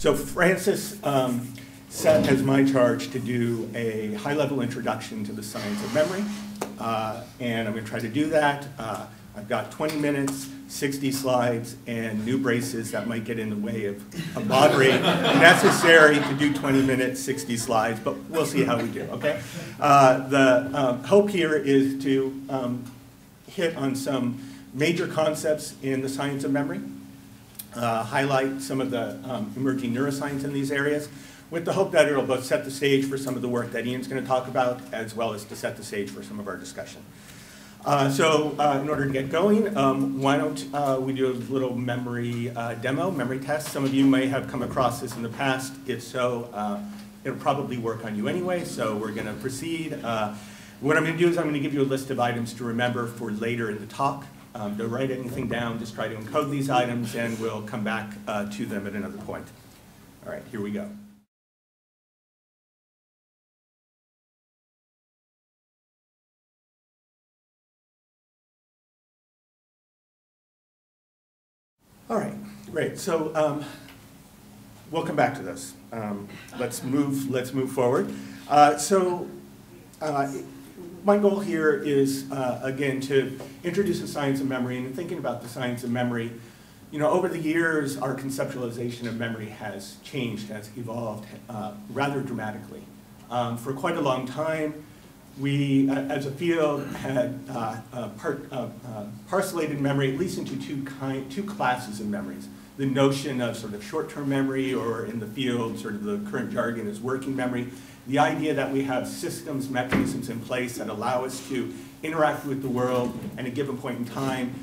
So Francis set as my charge to do a high-level introduction to the science of memory, and I'm going to try to do that. I've got 20 minutes, 60 slides, and new braces that might get in the way of moderate necessary to do 20 minutes, 60 slides, but we'll see how we do, okay? The hope here is to hit on some major concepts in the science of memory, highlight some of the emerging neuroscience in these areas, with the hope that it'll both set the stage for some of the work that Ian's going to talk about, as well as to set the stage for some of our discussion. In order to get going, why don't we do a little memory demo, memory test. Some of you may have come across this in the past. If so, it'll probably work on you anyway, so we're going to proceed. What I'm going to do is I'm going to give you a list of items to remember for later in the talk. Don't write anything down, just try to encode these items, and we'll come back to them at another point. All right, here we go. All right, great. So we'll come back to this. Let's move forward. My goal here is, again, to introduce the science of memory. And in thinking about the science of memory, you know, over the years, our conceptualization of memory has changed, has evolved rather dramatically. For quite a long time, we, as a field, had parcellated memory at least into two classes of memories. The notion of sort of short-term memory, or in the field, sort of the current jargon is working memory. The idea that we have systems, mechanisms in place that allow us to interact with the world at a given point in time,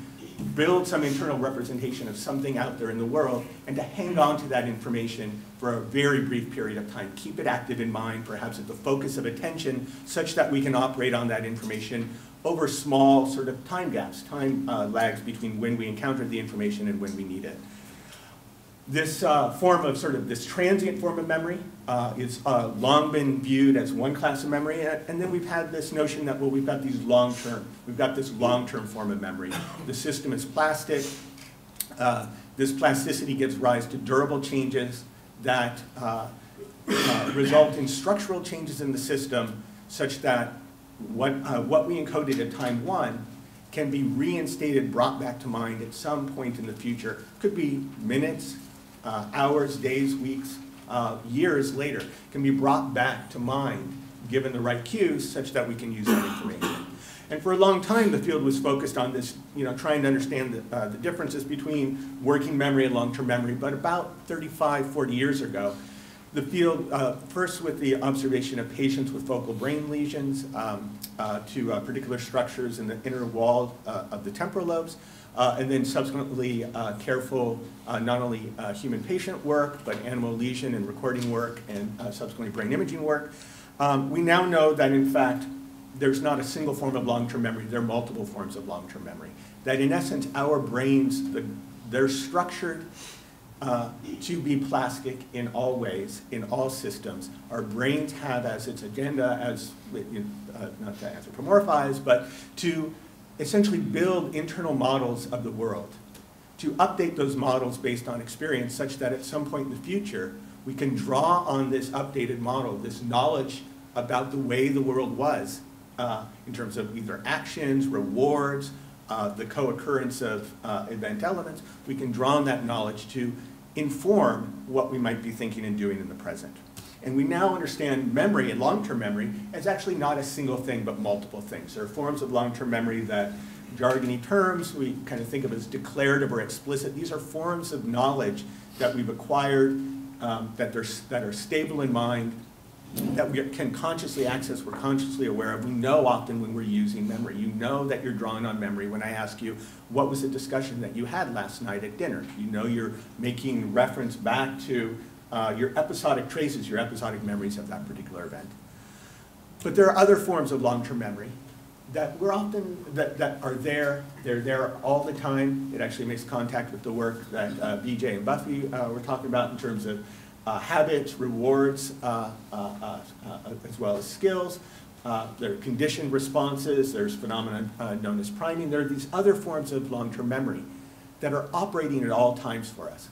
build some internal representation of something out there in the world, and to hang on to that information for a very brief period of time. Keep it active in mind, perhaps at the focus of attention, such that we can operate on that information over small sort of time gaps, time lags between when we encounter the information and when we need it. This form of sort of this transient form of memory is long been viewed as one class of memory, and then we've had this notion that, well, we've got this long-term form of memory. The system is plastic. This plasticity gives rise to durable changes that result in structural changes in the system, such that what we encoded at time one can be reinstated, brought back to mind at some point in the future. Could be minutes, hours, days, weeks, years later, can be brought back to mind given the right cues such that we can use that information. And for a long time, the field was focused on this, you know, trying to understand the differences between working memory and long-term memory. But about 35, 40 years ago, the field, first with the observation of patients with focal brain lesions to particular structures in the inner wall of the temporal lobes, and then subsequently careful not only human patient work, but animal lesion and recording work, and subsequently brain imaging work. We now know that, in fact, there's not a single form of long-term memory. There are multiple forms of long-term memory. That, in essence, our brains, they're structured to be plastic in all ways, in all systems. Our brains have as its agenda, as not to anthropomorphize, but to essentially build internal models of the world, to update those models based on experience, such that at some point in the future, we can draw on this updated model, this knowledge about the way the world was, in terms of either actions, rewards, the co-occurrence of event elements. We can draw on that knowledge to inform what we might be thinking and doing in the present. And we now understand memory and long-term memory as actually not a single thing, but multiple things. There are forms of long-term memory that, jargony terms, we kind of think of as declarative or explicit. These are forms of knowledge that we've acquired that are stable in mind, that we can consciously access, we're consciously aware of. We know often when we're using memory. You know that you're drawing on memory when I ask you, what was the discussion that you had last night at dinner? You know you're making reference back to your episodic traces, your episodic memories of that particular event. But there are other forms of long-term memory that we're often, that are there, they're there all the time. It actually makes contact with the work that BJ and Buffy were talking about in terms of habits, rewards, as well as skills. There are conditioned responses. There's phenomena known as priming. There are these other forms of long-term memory that are operating at all times for us.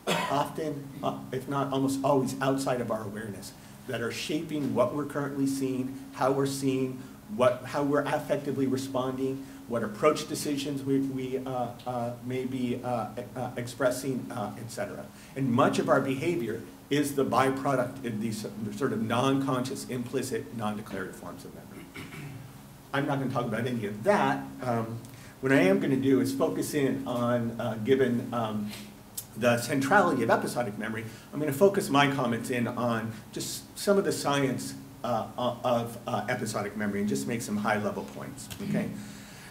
often, if not almost always, outside of our awareness, that are shaping what we're currently seeing, how we're seeing, how we're affectively responding, what approach decisions we may be expressing, etc. And much of our behavior is the byproduct of these sort of non-conscious, implicit, non-declarative forms of memory. I'm not going to talk about any of that. What I am going to do is focus in on, given the centrality of episodic memory, I'm going to focus my comments in on just some of the science of episodic memory and just make some high-level points, okay?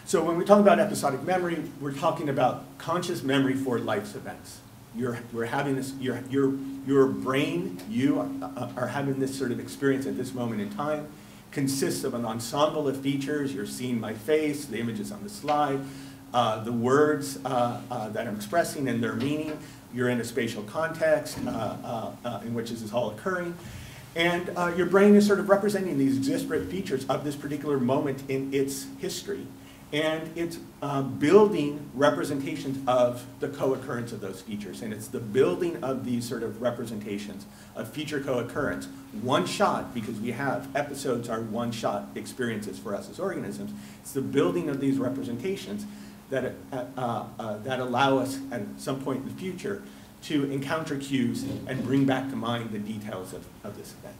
So when we talk about episodic memory, we're talking about conscious memory for life's events. We're having this, your brain, you are having this sort of experience at this moment in time, consists of an ensemble of features. You're seeing my face, the images on the slide, the words that I'm expressing and their meaning. You're in a spatial context in which this is all occurring. And your brain is sort of representing these disparate features of this particular moment in its history. And it's building representations of the co-occurrence of those features. And it's the building of these sort of representations of feature co-occurrence. One shot, because we have episodes are one-shot experiences for us as organisms. It's the building of these representations that allow us at some point in the future to encounter cues and bring back to mind the details of this event.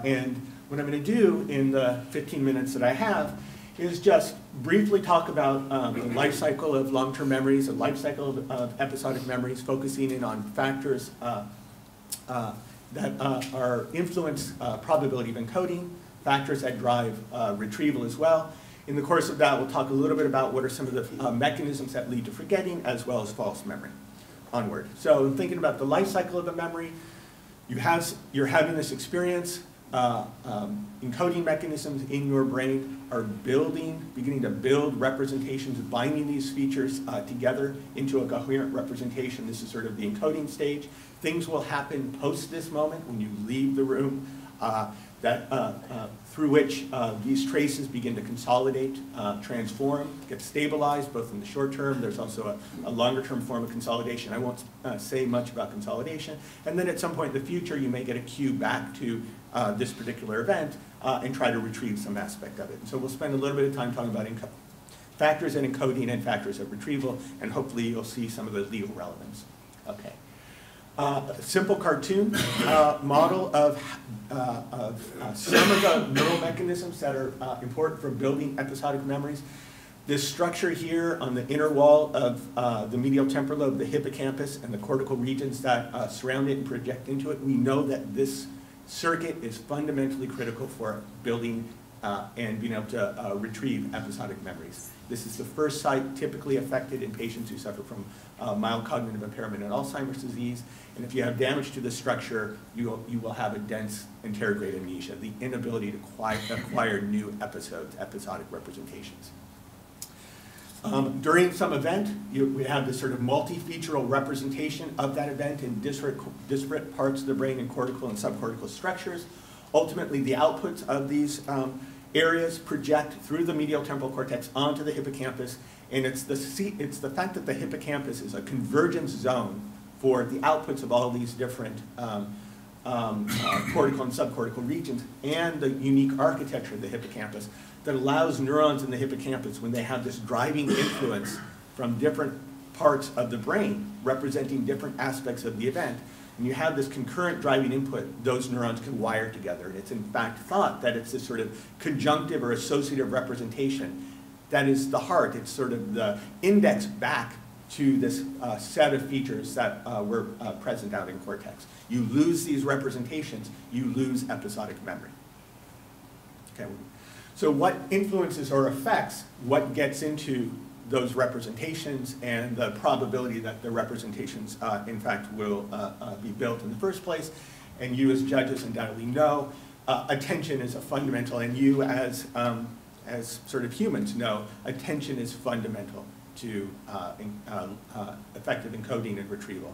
And what I'm going to do in the 15 minutes that I have is just briefly talk about the life cycle of long-term memories, the life cycle of episodic memories, focusing in on factors that are influence probability of encoding, factors that drive retrieval as well. In the course of that, we'll talk a little bit about what are some of the mechanisms that lead to forgetting, as well as false memory. Onward. So thinking about the life cycle of a memory, you're having this experience. Encoding mechanisms in your brain are beginning to build representations, binding these features together into a coherent representation. This is sort of the encoding stage. Things will happen post this moment when you leave the room through which these traces begin to consolidate, transform, get stabilized, both in the short term. There's also a longer term form of consolidation. I won't say much about consolidation. And then at some point in the future, you may get a cue back to this particular event and try to retrieve some aspect of it. And so we'll spend a little bit of time talking about factors in encoding and factors of retrieval, and hopefully you'll see some of the legal relevance. Okay. A simple cartoon model of some of the neural mechanisms that are important for building episodic memories. This structure here on the inner wall of the medial temporal lobe, the hippocampus, and the cortical regions that surround it and project into it, we know that this circuit is fundamentally critical for building and being able to retrieve episodic memories. This is the first site typically affected in patients who suffer from mild cognitive impairment and Alzheimer's disease. And if you have damage to this structure, you will have a dense interrogate amnesia, the inability to acquire new episodes, episodic representations. During some event, we have this sort of multi-featural representation of that event in disparate parts of the brain and cortical and subcortical structures. Ultimately, the outputs of these areas project through the medial temporal cortex onto the hippocampus, and it's the fact that the hippocampus is a convergence zone for the outputs of all these different cortical and subcortical regions, and the unique architecture of the hippocampus that allows neurons in the hippocampus, when they have this driving influence from different parts of the brain representing different aspects of the event, and you have this concurrent driving input, those neurons can wire together. And it's in fact thought that it's this sort of conjunctive or associative representation that is the heart. It's sort of the index back to this set of features that were present out in cortex. You lose these representations, you lose episodic memory. Okay. So what influences or affects what gets into those representations and the probability that the representations, in fact, will be built in the first place? And you as judges undoubtedly know, attention is a fundamental, and you as sort of humans know, attention is fundamental to effective encoding and retrieval.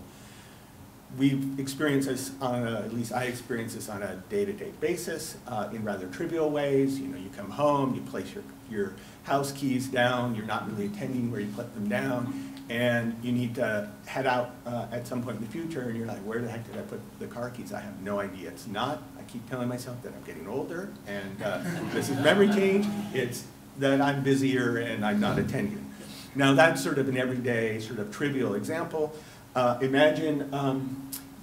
we've experienced this on at least I experience this on a day-to-day basis in rather trivial ways. You know, you come home, you place your house keys down, you're not really attending where you put them down, and you need to head out at some point in the future, and you're like, where the heck did I put the car keys? I have no idea. It's not, I keep telling myself that I'm getting older, and this is memory change. It's that I'm busier and I'm not attending. Now that's sort of an everyday, sort of trivial example. Imagine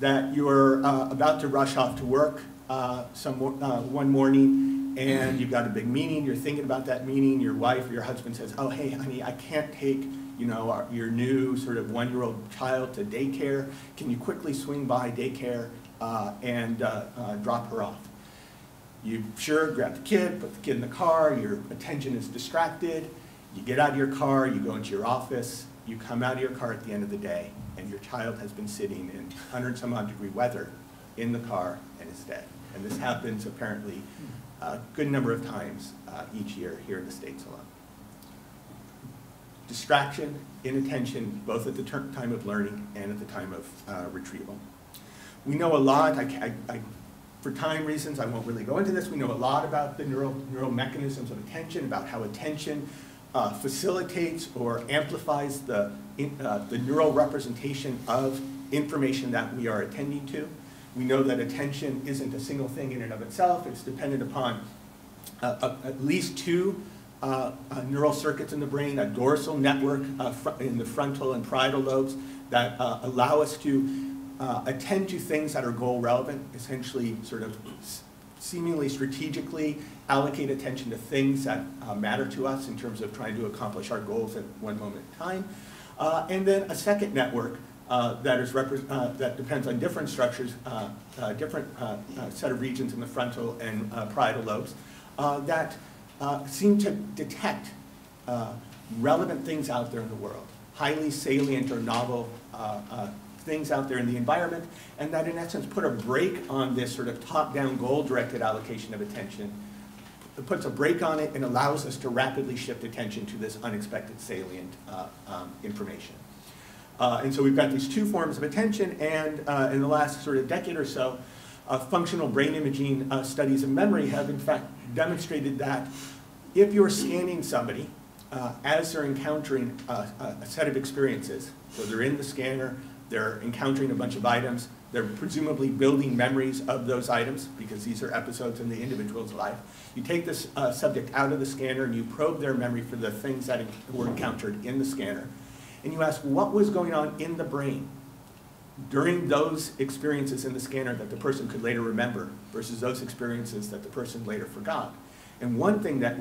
that you're about to rush off to work one morning, and you've got a big meeting, you're thinking about that meeting, your wife or your husband says, oh, hey, honey, I can't take, you know, your new sort of 1-year-old child to daycare. Can you quickly swing by daycare and drop her off? You sure grab the kid, put the kid in the car, your attention is distracted, you get out of your car, you go into your office, you come out of your car at the end of the day, and your child has been sitting in 100-some-odd-degree weather in the car and is dead. And this happens apparently a good number of times each year here in the States alone. Distraction, inattention, both at the time of learning and at the time of retrieval. We know a lot, for time reasons I won't really go into this, we know a lot about the neural mechanisms of attention, about how attention facilitates or amplifies the neural representation of information that we are attending to. We know that attention isn't a single thing in and of itself. It's dependent upon at least 2 neural circuits in the brain, a dorsal network in the frontal and parietal lobes that allow us to attend to things that are goal relevant, essentially sort of seemingly strategically allocate attention to things that matter to us in terms of trying to accomplish our goals at one moment in time. And then a second network that depends on different structures, different set of regions in the frontal and parietal lobes that seem to detect relevant things out there in the world, highly salient or novel things out there in the environment, and that in essence put a brake on this sort of top-down goal-directed allocation of attention. It puts a brake on it and allows us to rapidly shift attention to this unexpected salient information. And so we've got these 2 forms of attention, and in the last sort of decade or so, functional brain imaging studies of memory have in fact demonstrated that if you're scanning somebody as they're encountering a set of experiences, so they're in the scanner, they're encountering a bunch of items, they're presumably building memories of those items because these are episodes in the individual's life. You take this subject out of the scanner and you probe their memory for the things that were encountered in the scanner. And you ask what was going on in the brain during those experiences in the scanner that the person could later remember versus those experiences that the person later forgot. And one thing that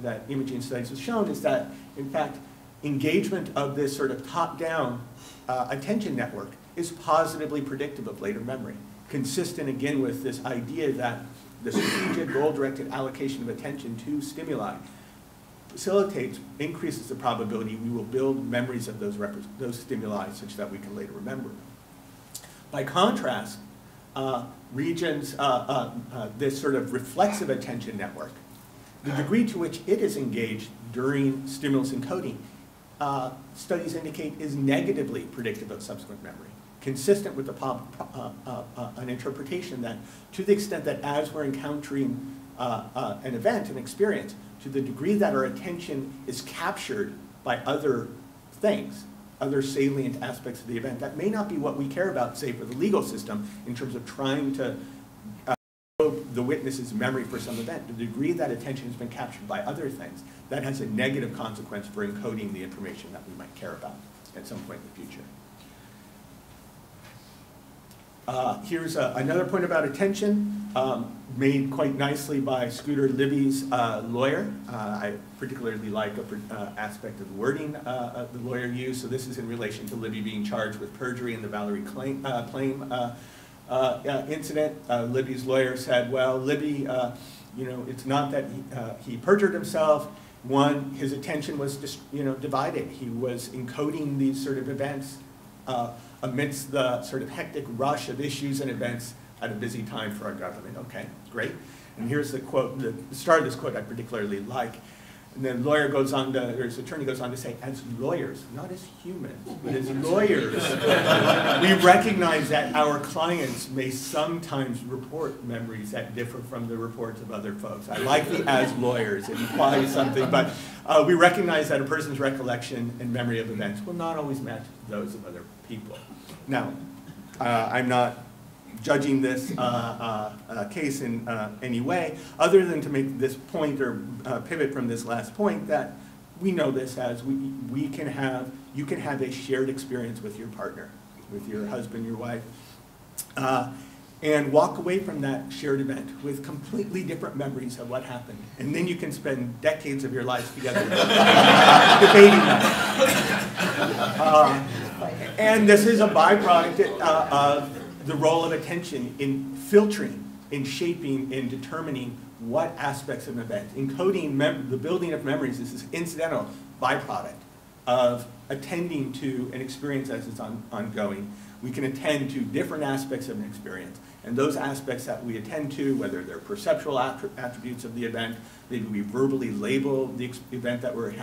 that imaging studies have shown is that, in fact, engagement of this sort of top-down attention network is positively predictive of later memory, consistent again with this idea that the strategic goal-directed allocation of attention to stimuli facilitates, increases the probability we will build memories of those stimuli such that we can later remember. By contrast, regions, this sort of reflexive attention network, the degree to which it is engaged during stimulus encoding, studies indicate is negatively predictive of subsequent memory, consistent with an interpretation that to the extent that as we're encountering an event, an experience, to the degree that our attention is captured by other things, other salient aspects of the event, that may not be what we care about, say, for the legal system in terms of trying to probe the witness's memory for some event. To the degree that attention has been captured by other things, that has a negative consequence for encoding the information that we might care about at some point in the future. Here's another point about attention, made quite nicely by Scooter Libby's lawyer. I particularly like an aspect of the wording the lawyer used. So this is in relation to Libby being charged with perjury in the Valerie claim incident. Libby's lawyer said, well, Libby, you know, it's not that he perjured himself. One, his attention was just, you know, divided. He was encoding these sort of events amidst the sort of hectic rush of issues and events at a busy time for our government. Okay, great. And here's the quote, the start of this quote I particularly like. And then lawyer goes on to, or his attorney goes on to say, as lawyers, not as humans, but as lawyers, we recognize that our clients may sometimes report memories that differ from the reports of other folks. I like the as lawyers, it implies something, but we recognize that a person's recollection and memory of events will not always match those of other people. Now, I'm not judging this case in any way, other than to make this point or pivot from this last point that we know this as you can have a shared experience with your partner, with your husband, your wife, and walk away from that shared event with completely different memories of what happened. And then you can spend decades of your lives together debating that. And this is a byproduct of the role of attention in filtering, in shaping, in determining what aspects of an event. Encoding, the building of memories is this incidental byproduct of attending to an experience as it's ongoing. We can attend to different aspects of an experience, and those aspects that we attend to, whether they're perceptual attributes of the event, maybe we verbally label the event that we're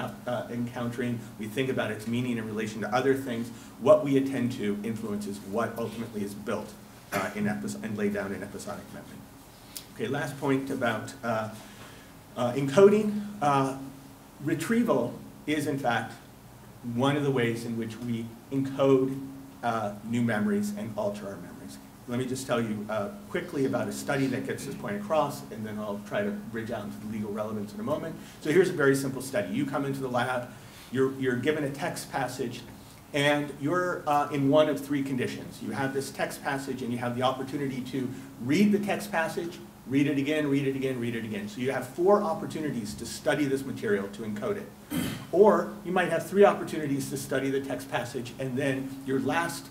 encountering, we think about its meaning in relation to other things. What we attend to influences what ultimately is built and laid down in episodic memory. Okay, last point about encoding. Retrieval is, in fact, one of the ways in which we encode new memories and alter our memories. Let me just tell you quickly about a study that gets this point across, and then I'll try to bridge out into the legal relevance in a moment. So here's a very simple study. You come into the lab, you're given a text passage, and you're in one of three conditions. You have this text passage, and you have the opportunity to read the text passage, read it again, read it again, read it again. So you have 4 opportunities to study this material, to encode it. Or you might have 3 opportunities to study the text passage, and then your last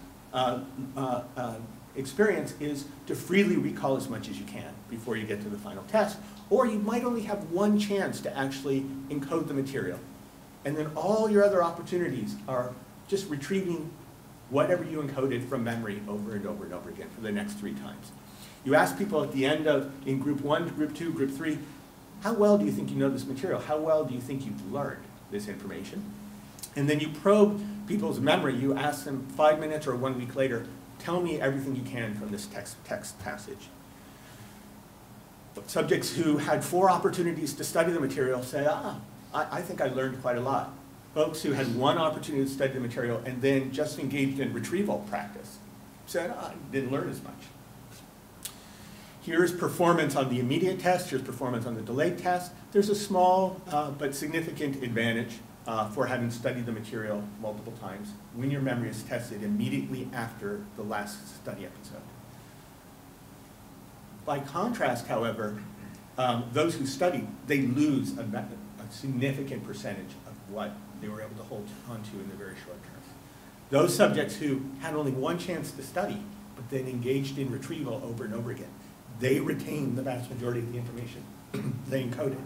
experience is to freely recall as much as you can before you get to the final test. Or you might only have 1 chance to actually encode the material. And then all your other opportunities are just retrieving whatever you encoded from memory over and over and over again for the next 3 times. You ask people at the end of, in group 1, group 2, group 3, how well do you think you know this material? How well do you think you've learned this information? And then you probe people's memory. You ask them 5 minutes or 1 week later, tell me everything you can from this text passage. Subjects who had 4 opportunities to study the material say, I think I learned quite a lot. Folks who had 1 opportunity to study the material and then just engaged in retrieval practice said, I didn't learn as much. Here's performance on the immediate test. Here's performance on the delayed test. There's a small but significant advantage for having studied the material multiple times when your memory is tested immediately after the last study episode. By contrast, however, those who studied, they lose a significant percentage of what they were able to hold on to in the very short term. Those subjects who had only 1 chance to study, but then engaged in retrieval over and over again, they retain the vast majority of the information they encoded.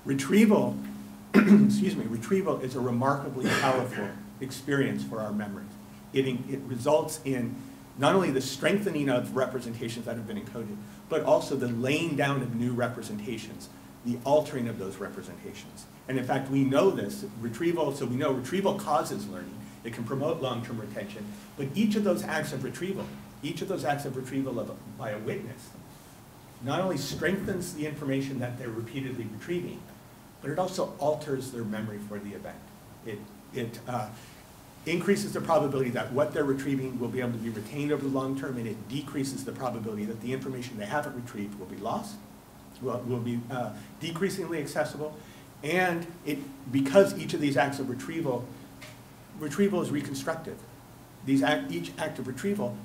Retrieval, excuse me, retrieval is a remarkably powerful experience for our memories. It results in not only the strengthening of representations that have been encoded, but also the laying down of new representations, the altering of those representations. And in fact, we know this, retrieval, so we know retrieval causes learning. It can promote long-term retention, but each of those acts of retrieval by a witness, not only strengthens the information that they're repeatedly retrieving, but it also alters their memory for the event. It increases the probability that what they're retrieving will be able to be retained over the long term, and it decreases the probability that the information they haven't retrieved will be lost, will be decreasingly accessible, and because each of these acts of retrieval is reconstructive. Each act of retrieval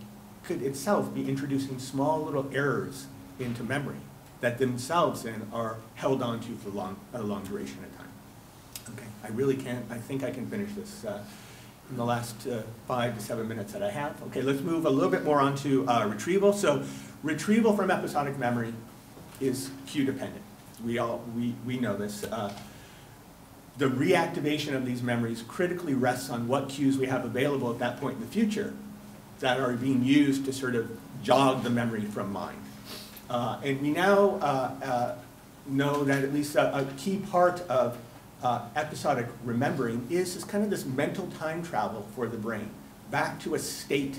could itself be introducing small little errors into memory that themselves then are held on to for a long duration of time. Okay, I think I can finish this in the last 5 to 7 minutes that I have. Okay, let's move a little bit more on to retrieval. So retrieval from episodic memory is cue dependent. We know this. The reactivation of these memories critically rests on what cues we have available at that point in the future that are being used to sort of jog the memory from mind. And we now know that at least a key part of episodic remembering is kind of this mental time travel for the brain back to a state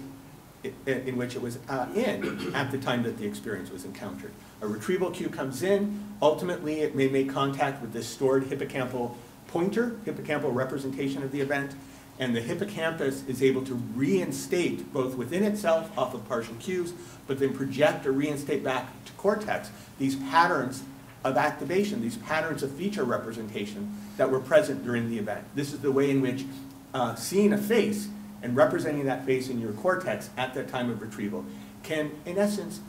in which it was in at the time that the experience was encountered. A retrieval cue comes in. Ultimately, it may make contact with this stored hippocampal pointer, hippocampal representation of the event, and the hippocampus is able to reinstate both within itself off of partial cues, but then project or reinstate back to cortex these patterns of activation, these patterns of feature representation that were present during the event. This is the way in which seeing a face and representing that face in your cortex at that time of retrieval can, in essence,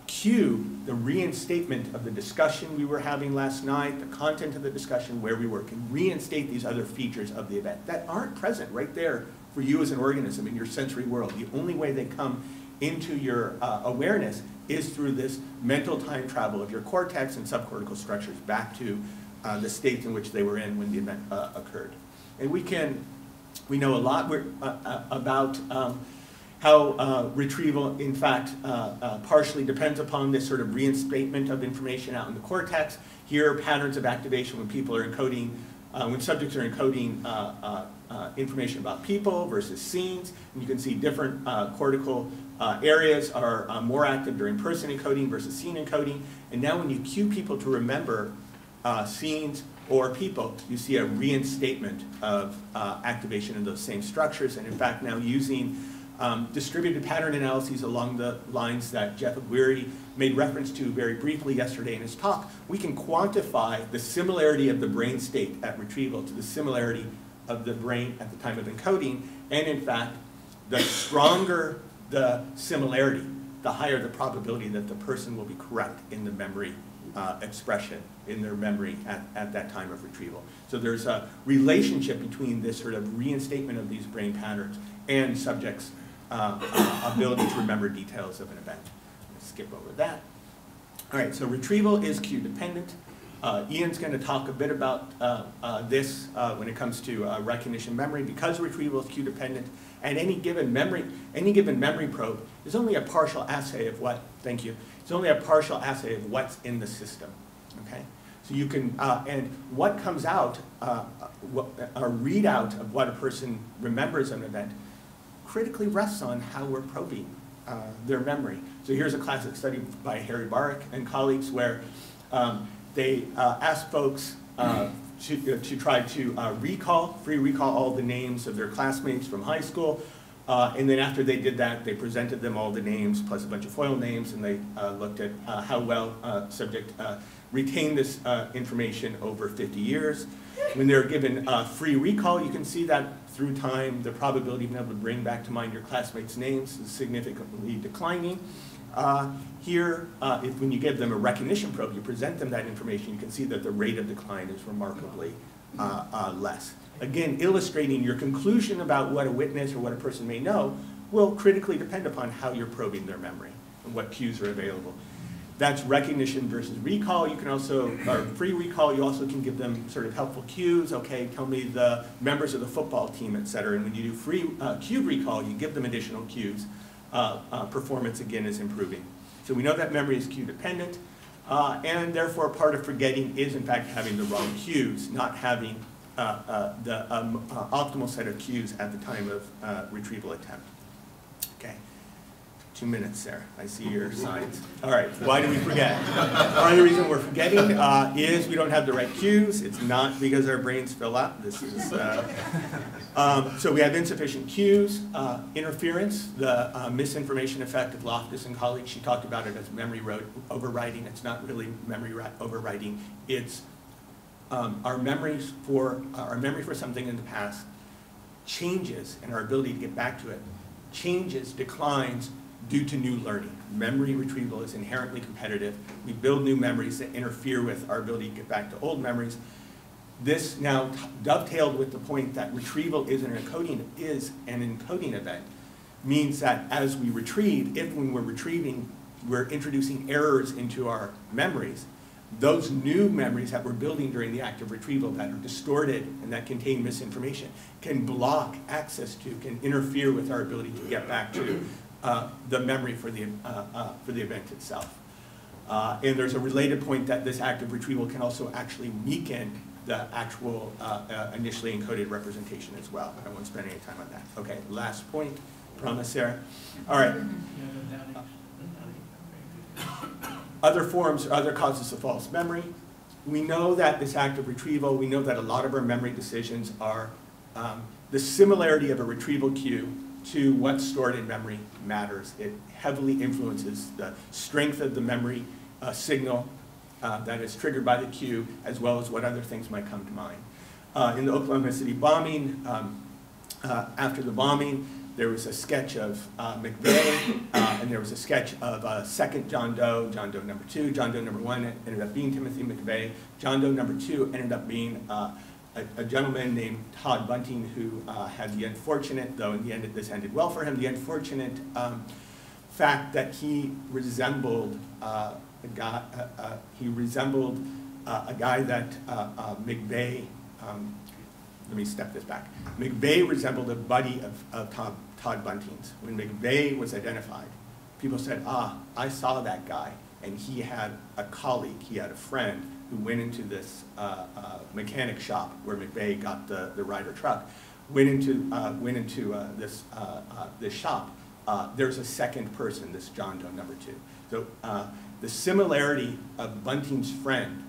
cue the reinstatement of the discussion we were having last night, the content of the discussion, where we were, can reinstate these other features of the event that aren't present right there for you as an organism in your sensory world. The only way they come into your awareness is through this mental time travel of your cortex and subcortical structures back to the state in which they were in when the event occurred. And we know a lot about how retrieval, in fact, partially depends upon this sort of reinstatement of information out in the cortex. Here, patterns of activation when people are encoding, when subjects are encoding information about people versus scenes. And you can see different cortical areas are more active during person encoding versus scene encoding. And now when you cue people to remember scenes or people, you see a reinstatement of activation in those same structures. And in fact, now using distributed pattern analyses along the lines that Jeff Aguirre made reference to very briefly yesterday in his talk, we can quantify the similarity of the brain state at retrieval to the similarity of the brain at the time of encoding. And in fact, the stronger the similarity, the higher the probability that the person will be correct in the memory expression in their memory at that time of retrieval. So there's a relationship between this sort of reinstatement of these brain patterns and subjects' ability to remember details of an event. Let's skip over that. All right, so retrieval is cue dependent. Ian's going to talk a bit about this when it comes to recognition memory. Because retrieval is cue dependent, and any given memory probe is only a partial assay of what, thank you, it's only a partial assay of what's in the system, okay? So you can, and what comes out, a readout of what a person remembers of an event critically rests on how we're probing their memory. So here's a classic study by Harry Barrick and colleagues where they asked folks to try to free recall all the names of their classmates from high school. And then after they did that, they presented them all the names plus a bunch of FOIL names, and they looked at how well subject retained this information over 50 years. When they're given free recall, you can see that through time, the probability of being able to bring back to mind your classmates' names is significantly declining. Here, when you give them a recognition probe, you present them that information, you can see that the rate of decline is remarkably less. Again, illustrating your conclusion about what a witness or what a person may know will critically depend upon how you're probing their memory and what cues are available. That's recognition versus recall. You can also, or free recall, you also can give them sort of helpful cues. Okay, tell me the members of the football team, et cetera. And when you do free cue recall, you give them additional cues. Performance, again, is improving. So we know that memory is cue dependent, and therefore part of forgetting is, in fact, having the wrong cues, not having the optimal set of cues at the time of retrieval attempt. Okay. 2 minutes there. I see your signs. All right, why do we forget? Part of the reason we're forgetting is we don't have the right cues. It's not because our brains fill up. This is, so we have insufficient cues, interference, the misinformation effect of Loftus and colleagues. She talked about it as memory overriding. It's not really memory overriding. It's our memory for something in the past changes, and our ability to get back to it changes, declines, due to new learning. Memory retrieval is inherently competitive. We build new memories that interfere with our ability to get back to old memories. This now dovetailed with the point that retrieval is an encoding event, means that as we retrieve, if when we're retrieving, we're introducing errors into our memories, those new memories that we're building during the act of retrieval that are distorted and that contain misinformation can block access to, can interfere with our ability to get back to the memory for the event itself. And there's a related point that this act of retrieval can also actually weaken the actual initially encoded representation as well. I won't spend any time on that. Okay, last point. Promise there. All right. Other forms, other causes of false memory. We know that this act of retrieval, we know that a lot of our memory decisions are the similarity of a retrieval cue to what's stored in memory matters. It heavily influences the strength of the memory signal that is triggered by the cue, as well as what other things might come to mind. In the Oklahoma City bombing, after the bombing, there was a sketch of McVeigh, and there was a sketch of a second John Doe number 2. John Doe number 1 ended up being Timothy McVeigh. John Doe number 2 ended up being a gentleman named Todd Bunting, who had the unfortunate, though in the end this ended well for him, the unfortunate fact that he resembled a guy that McVeigh. Let me step this back. McVeigh resembled a buddy of Todd Bunting's. When McVeigh was identified, people said, I saw that guy, and he had a colleague, he had a friend who went into this mechanic shop where McVeigh got the Ryder truck, went into this shop. There's a second person, this John Doe number 2. So the similarity of Bunting's friend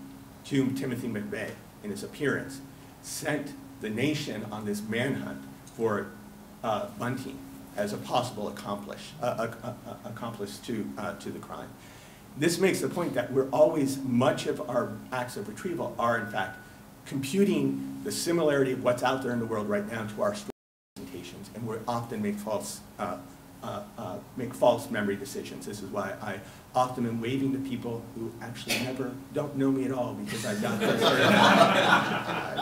to Timothy McVeigh in his appearance sent the nation on this manhunt for Bunting as a possible accomplice to the crime. This makes the point that we're always, much of our acts of retrieval are in fact computing the similarity of what's out there in the world right now to our representations, and we often make false memory decisions. This is why I often am waving to people who actually don't know me at all, because I've got this.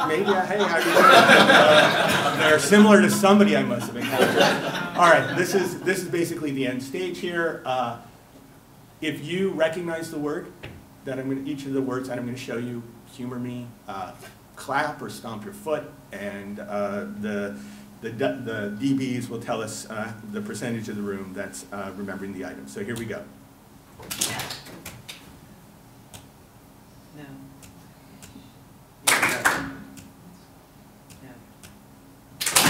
Maybe, hey, how are you doing? They're similar to somebody I must have encountered. All right, this is basically the end stage here. If you recognize the word that each of the words that I'm going to show you, humor me, clap or stomp your foot, and the DBs will tell us the percentage of the room that's remembering the item. So here we go. No. No.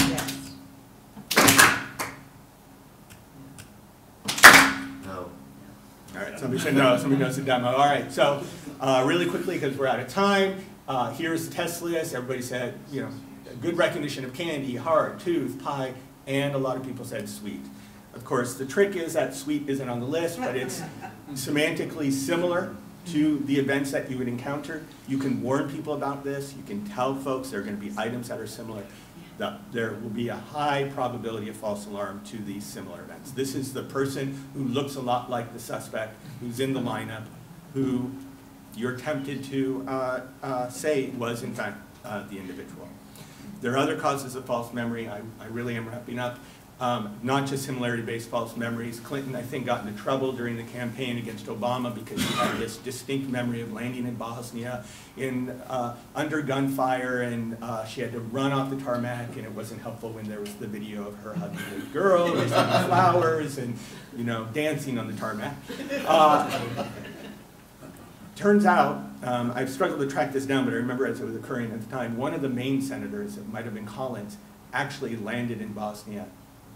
Yes. No. All right, somebody said no, somebody knows the demo. All right, so really quickly, because we're out of time, here's the test list. Everybody said, good recognition of candy, heart, tooth, pie, and a lot of people said sweet. Of course, the trick is that sweet isn't on the list, but it's semantically similar to the events that you would encounter. You can warn people about this. You can tell folks there are going to be items that are similar. There will be a high probability of false alarm to these similar events. This is the person who looks a lot like the suspect, who's in the lineup, who you're tempted to say was, in fact, the individual. There are other causes of false memory. I really am wrapping up. Not just similarity-based false memories. Clinton, I think, got into trouble during the campaign against Obama because she had this distinct memory of landing in Bosnia under gunfire, and she had to run off the tarmac, and it wasn't helpful when there was the video of her hugging a girl, receiving flowers, and dancing on the tarmac. Turns out, I've struggled to track this down, but I remember as it was occurring at the time, one of the Maine senators, it might have been Collins, actually landed in Bosnia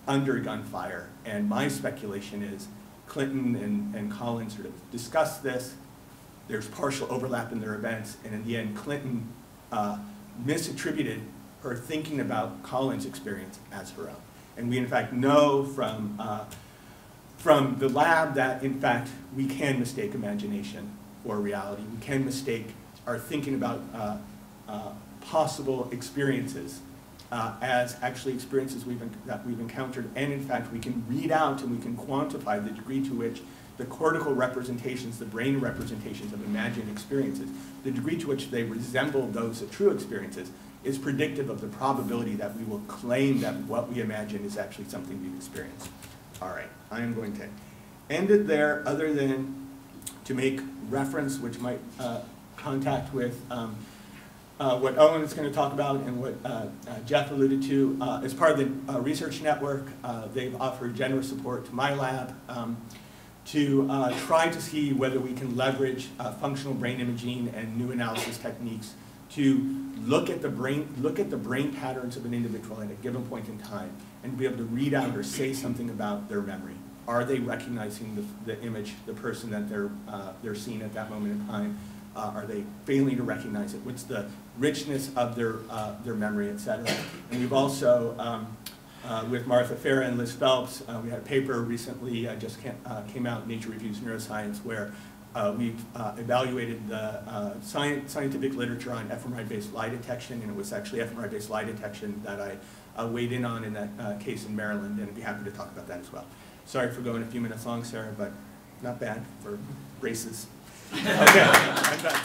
under gunfire. And my speculation is Clinton and Collins sort of discussed this. There's partial overlap in their events, and in the end, Clinton misattributed her thinking about Collins' experience as her own. And we, in fact, know from the lab that, in fact, we can mistake imagination for reality. We can mistake our thinking about possible experiences as actually experiences that we've encountered, and in fact we can read out and we can quantify the degree to which the cortical representations, the brain representations of imagined experiences, the degree to which they resemble those of true experiences is predictive of the probability that we will claim that what we imagine is actually something we've experienced. All right, I am going to end it there, other than to make reference, which might contact with what Owen is going to talk about and what Jeff alluded to. As part of the research network, they've offered generous support to my lab to try to see whether we can leverage functional brain imaging and new analysis techniques to look at the brain patterns of an individual at a given point in time and be able to read out or say something about their memory. Are they recognizing the image, the person that they're seeing at that moment in time? Are they failing to recognize it? What's the richness of their memory, et cetera? And we've also, with Martha Farah and Liz Phelps, we had a paper recently, just came out in Nature Reviews Neuroscience, where we've evaluated the scientific literature on fMRI-based lie detection, and it was actually fMRI-based lie detection that I weighed in on in that case in Maryland, and I'd be happy to talk about that as well. Sorry for going a few minutes long, Sarah, but not bad for braces. Okay, I'm done.